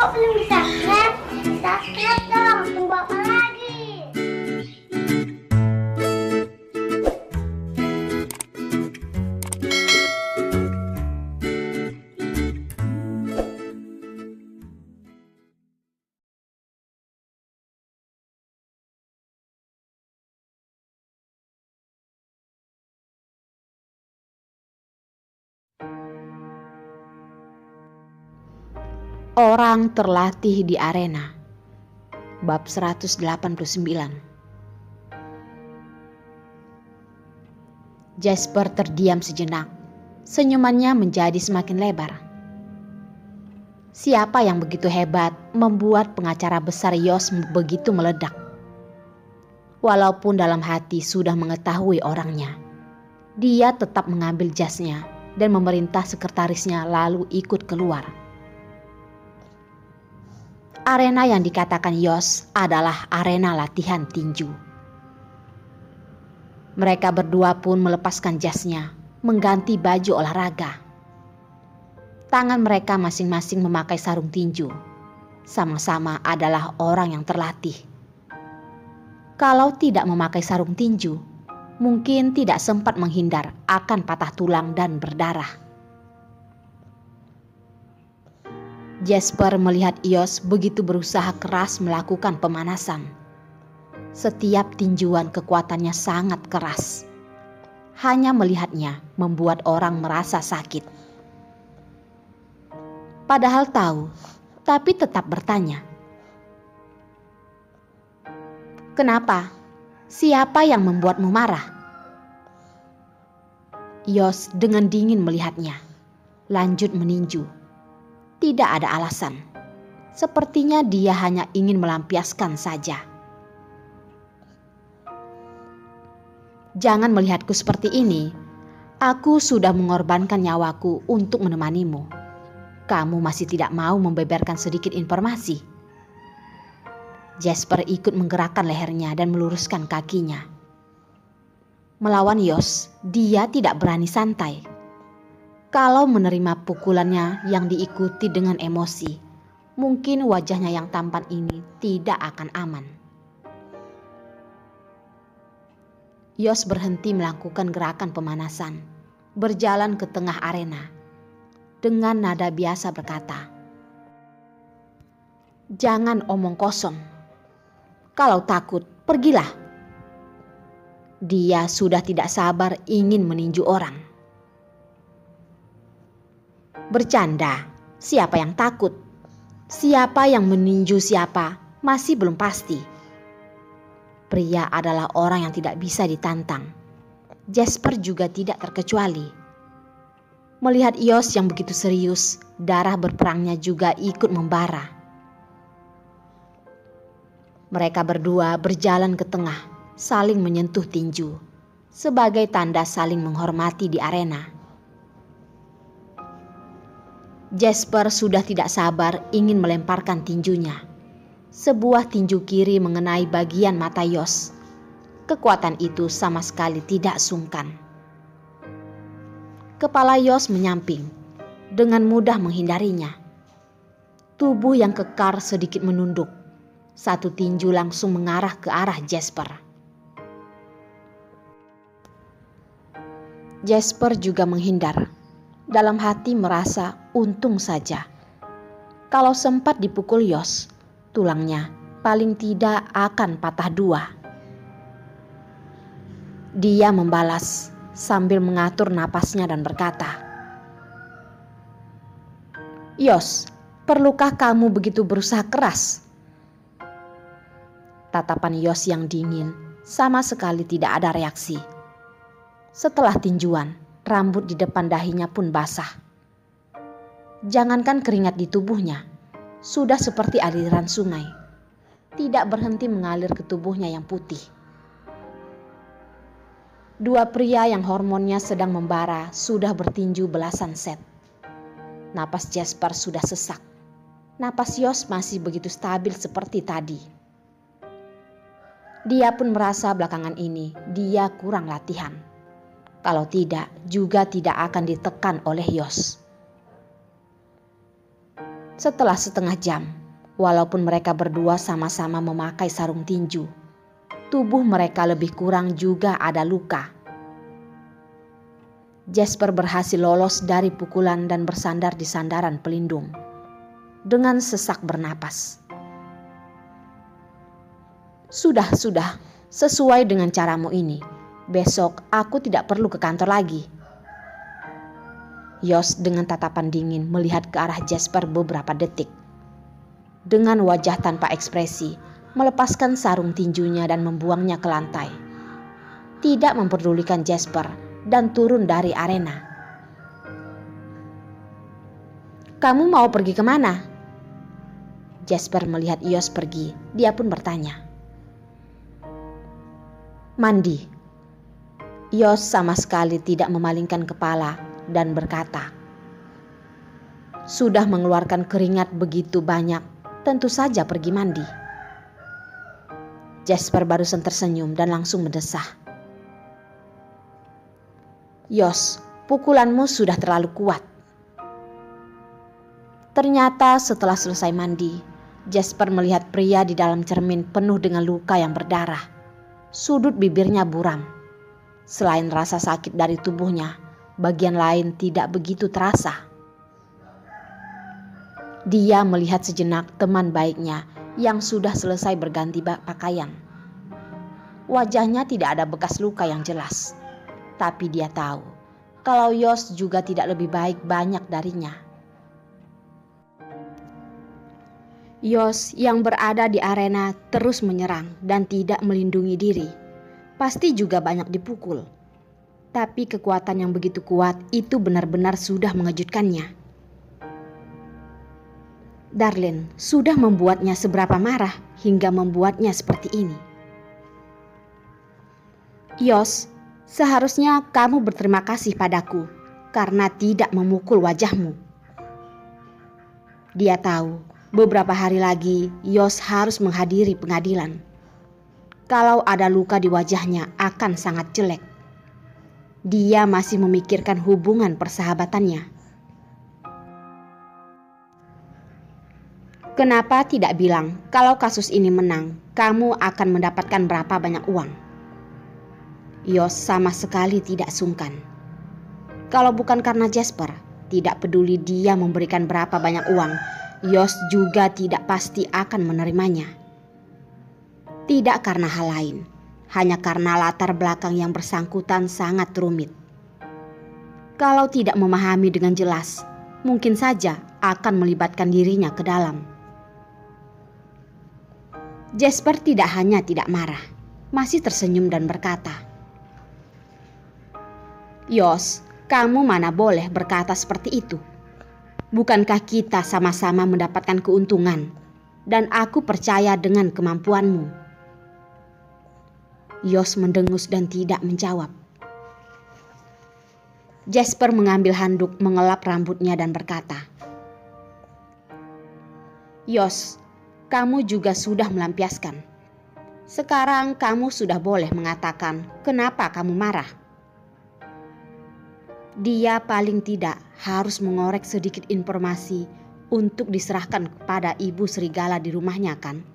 kok belum subscribe? Subscribe dong, tunggu apa lagi? Orang terlatih di arena. Bab 189. Jasper terdiam sejenak. Senyumannya menjadi semakin lebar. Siapa yang begitu hebat membuat pengacara besar Yos begitu meledak? Walaupun dalam hati sudah mengetahui orangnya, dia tetap mengambil jasnya dan memerintah sekretarisnya lalu ikut keluar. Arena yang dikatakan Yos adalah arena latihan tinju. Mereka berdua pun melepaskan jasnya, mengganti baju olahraga. Tangan mereka masing-masing memakai sarung tinju. Sama-sama adalah orang yang terlatih. Kalau tidak memakai sarung tinju, mungkin tidak sempat menghindar akan patah tulang dan berdarah. Jasper melihat Yos begitu berusaha keras melakukan pemanasan. Setiap tinjuan kekuatannya sangat keras. Hanya melihatnya membuat orang merasa sakit. Padahal tahu, tapi tetap bertanya. Kenapa? Siapa yang membuatmu marah? Yos dengan dingin melihatnya, lanjut meninju. Tidak ada alasan. Sepertinya dia hanya ingin melampiaskan saja. Jangan melihatku seperti ini. Aku sudah mengorbankan nyawaku untuk menemanimu. Kamu masih tidak mau membeberkan sedikit informasi. Jasper ikut menggerakkan lehernya dan meluruskan kakinya. Melawan Yos, dia tidak berani santai. Kalau menerima pukulannya yang diikuti dengan emosi, mungkin wajahnya yang tampan ini tidak akan aman. Yos berhenti melakukan gerakan pemanasan, berjalan ke tengah arena. Dengan nada biasa berkata, "Jangan omong kosong. Kalau takut, pergilah." Dia sudah tidak sabar ingin meninju orang. Bercanda, siapa yang takut? Siapa yang meninju siapa masih belum pasti. Pria adalah orang yang tidak bisa ditantang. Jasper juga tidak terkecuali. Melihat Yos yang begitu serius, darah berperangnya juga ikut membara. Mereka berdua berjalan ke tengah, saling menyentuh tinju, sebagai tanda saling menghormati di arena. Jasper sudah tidak sabar ingin melemparkan tinjunya. Sebuah tinju kiri mengenai bagian mata Yos. Kekuatan itu sama sekali tidak sungkan. Kepala Yos menyamping, dengan mudah menghindarinya. Tubuh yang kekar sedikit menunduk. Satu tinju langsung mengarah ke arah Jasper. Jasper juga menghindar. Dalam hati merasa untung saja. Kalau sempat dipukul Yos, tulangnya paling tidak akan patah dua. Dia membalas sambil mengatur napasnya dan berkata, "Yos, perlukah kamu begitu berusaha keras?" Tatapan Yos yang dingin sama sekali tidak ada reaksi. Setelah tinjuan, rambut di depan dahinya pun basah. Jangankan keringat di tubuhnya, sudah seperti aliran sungai. Tidak berhenti mengalir ke tubuhnya yang putih. Dua pria yang hormonnya sedang membara sudah bertinju belasan set. Napas Jasper sudah sesak. Napas Yos masih begitu stabil seperti tadi. Dia pun merasa belakangan ini dia kurang latihan. Kalau tidak, juga tidak akan ditekan oleh Yos. Setelah setengah jam, walaupun mereka berdua sama-sama memakai sarung tinju, tubuh mereka lebih kurang juga ada luka. Jasper berhasil lolos dari pukulan dan bersandar di sandaran pelindung dengan sesak bernapas. Sudah, sesuai dengan caramu ini. Besok aku tidak perlu ke kantor lagi. Yos dengan tatapan dingin melihat ke arah Jasper beberapa detik. Dengan wajah tanpa ekspresi, melepaskan sarung tinjunya dan membuangnya ke lantai. Tidak memperdulikan Jasper dan turun dari arena. Kamu mau pergi kemana? Jasper melihat Yos pergi, dia pun bertanya. Mandi. Yos sama sekali tidak memalingkan kepala dan berkata, sudah mengeluarkan keringat begitu banyak, tentu saja pergi mandi. Jasper barusan tersenyum dan langsung mendesah. Yos, pukulanmu sudah terlalu kuat. Ternyata setelah selesai mandi, Jasper melihat pria di dalam cermin penuh dengan luka yang berdarah. Sudut bibirnya buram. Selain rasa sakit dari tubuhnya, bagian lain tidak begitu terasa. Dia melihat sejenak teman baiknya yang sudah selesai berganti pakaian. Wajahnya tidak ada bekas luka yang jelas, tapi dia tahu kalau Yos juga tidak lebih baik banyak darinya. Yos yang berada di arena terus menyerang dan tidak melindungi diri. Pasti juga banyak dipukul. Tapi kekuatan yang begitu kuat itu benar-benar sudah mengejutkannya. Darlene sudah membuatnya seberapa marah hingga membuatnya seperti ini. Yos, seharusnya kamu berterima kasih padaku karena tidak memukul wajahmu. Dia tahu beberapa hari lagi Yos harus menghadiri pengadilan. Kalau ada luka di wajahnya akan sangat jelek. Dia masih memikirkan hubungan persahabatannya. Kenapa tidak bilang kalau kasus ini menang, kamu akan mendapatkan berapa banyak uang? Yos sama sekali tidak sungkan. Kalau bukan karena Jasper, tidak peduli dia memberikan berapa banyak uang, Yos juga tidak pasti akan menerimanya. Tidak karena hal lain, hanya karena latar belakang yang bersangkutan sangat rumit. Kalau tidak memahami dengan jelas, mungkin saja akan melibatkan dirinya ke dalam. Jasper tidak hanya tidak marah, masih tersenyum dan berkata, Yos, kamu mana boleh berkata seperti itu? Bukankah kita sama-sama mendapatkan keuntungan dan aku percaya dengan kemampuanmu? Yos mendengus dan tidak menjawab. Jasper mengambil handuk, mengelap rambutnya dan berkata, Yos, kamu juga sudah melampiaskan. Sekarang kamu sudah boleh mengatakan kenapa kamu marah. Dia paling tidak harus mengorek sedikit informasi untuk diserahkan kepada ibu serigala di rumahnya kan?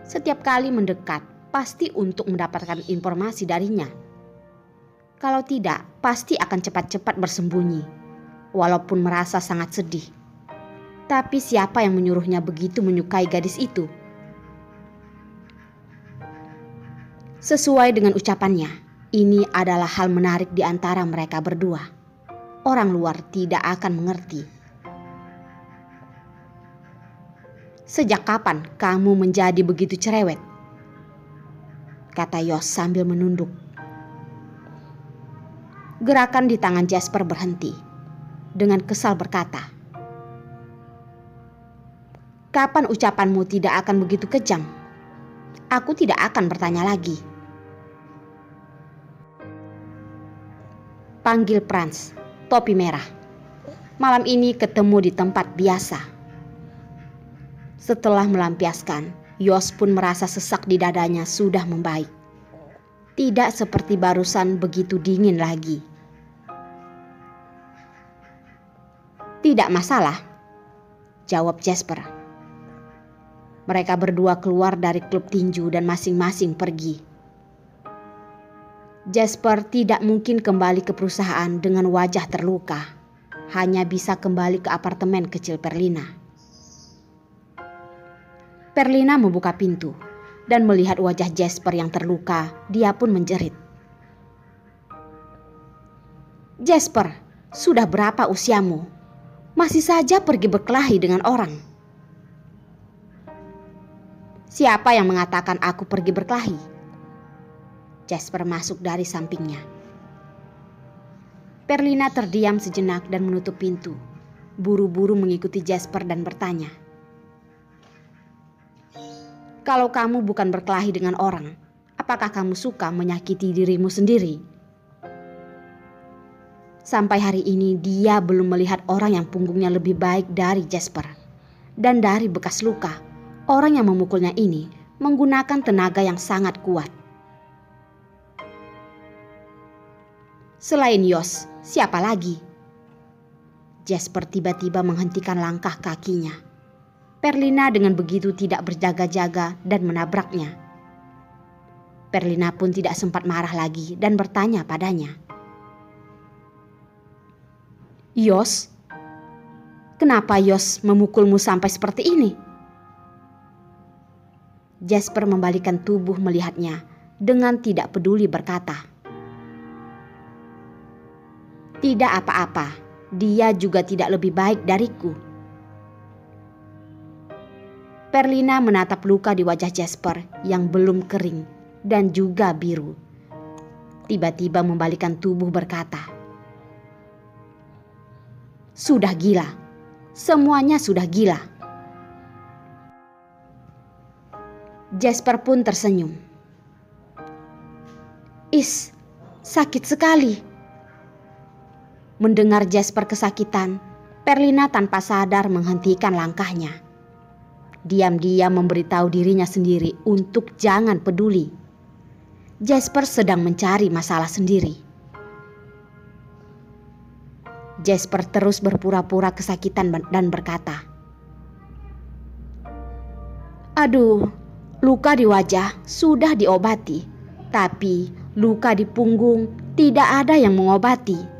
Setiap kali mendekat pasti untuk mendapatkan informasi darinya. Kalau tidak, pasti akan cepat-cepat bersembunyi, walaupun merasa sangat sedih. Tapi siapa yang menyuruhnya begitu menyukai gadis itu? Sesuai dengan ucapannya, ini adalah hal menarik di antara mereka berdua. Orang luar tidak akan mengerti. Sejak kapan kamu menjadi begitu cerewet? Kata Yos sambil menunduk. Gerakan di tangan Jasper berhenti. Dengan kesal berkata, kapan ucapanmu tidak akan begitu kejam? Aku tidak akan bertanya lagi. Panggil Franz, topi merah. Malam ini ketemu di tempat biasa. Setelah melampiaskan, Yos pun merasa sesak di dadanya sudah membaik. Tidak seperti barusan begitu dingin lagi. Tidak masalah. jawab Jasper. Mereka berdua keluar dari klub tinju dan masing-masing pergi. Jasper tidak mungkin kembali ke perusahaan dengan wajah terluka. Hanya bisa kembali ke apartemen kecil Perlina. Perlina membuka pintu dan melihat wajah Jasper yang terluka. Dia pun menjerit. Jasper, sudah berapa usiamu? Masih saja pergi berkelahi dengan orang. Siapa yang mengatakan aku pergi berkelahi? Jasper masuk dari sampingnya. Perlina terdiam sejenak dan menutup pintu. Buru-buru mengikuti Jasper dan bertanya. Kalau kamu bukan berkelahi dengan orang, apakah kamu suka menyakiti dirimu sendiri? Sampai hari ini dia belum melihat orang yang punggungnya lebih baik dari Jasper. Dan dari bekas luka, orang yang memukulnya ini menggunakan tenaga yang sangat kuat. Selain Yos, siapa lagi? Jasper tiba-tiba menghentikan langkah kakinya. Perlina dengan begitu tidak berjaga-jaga dan menabraknya. Perlina pun tidak sempat marah lagi dan bertanya padanya. Yos, kenapa Yos memukulmu sampai seperti ini? Jasper membalikkan tubuh melihatnya dengan tidak peduli berkata. Tidak apa-apa, dia juga tidak lebih baik dariku. Perlina menatap luka di wajah Jasper yang belum kering dan juga biru. Tiba-tiba membalikkan tubuh berkata. Sudah gila, semuanya sudah gila. Jasper pun tersenyum. Is, sakit sekali. Mendengar Jasper kesakitan, Perlina tanpa sadar menghentikan langkahnya. Diam-diam memberitahu dirinya sendiri untuk jangan peduli. Jasper sedang mencari masalah sendiri. Jasper terus berpura-pura kesakitan dan berkata, Aduh, luka di wajah sudah diobati, tapi luka di punggung tidak ada yang mengobati.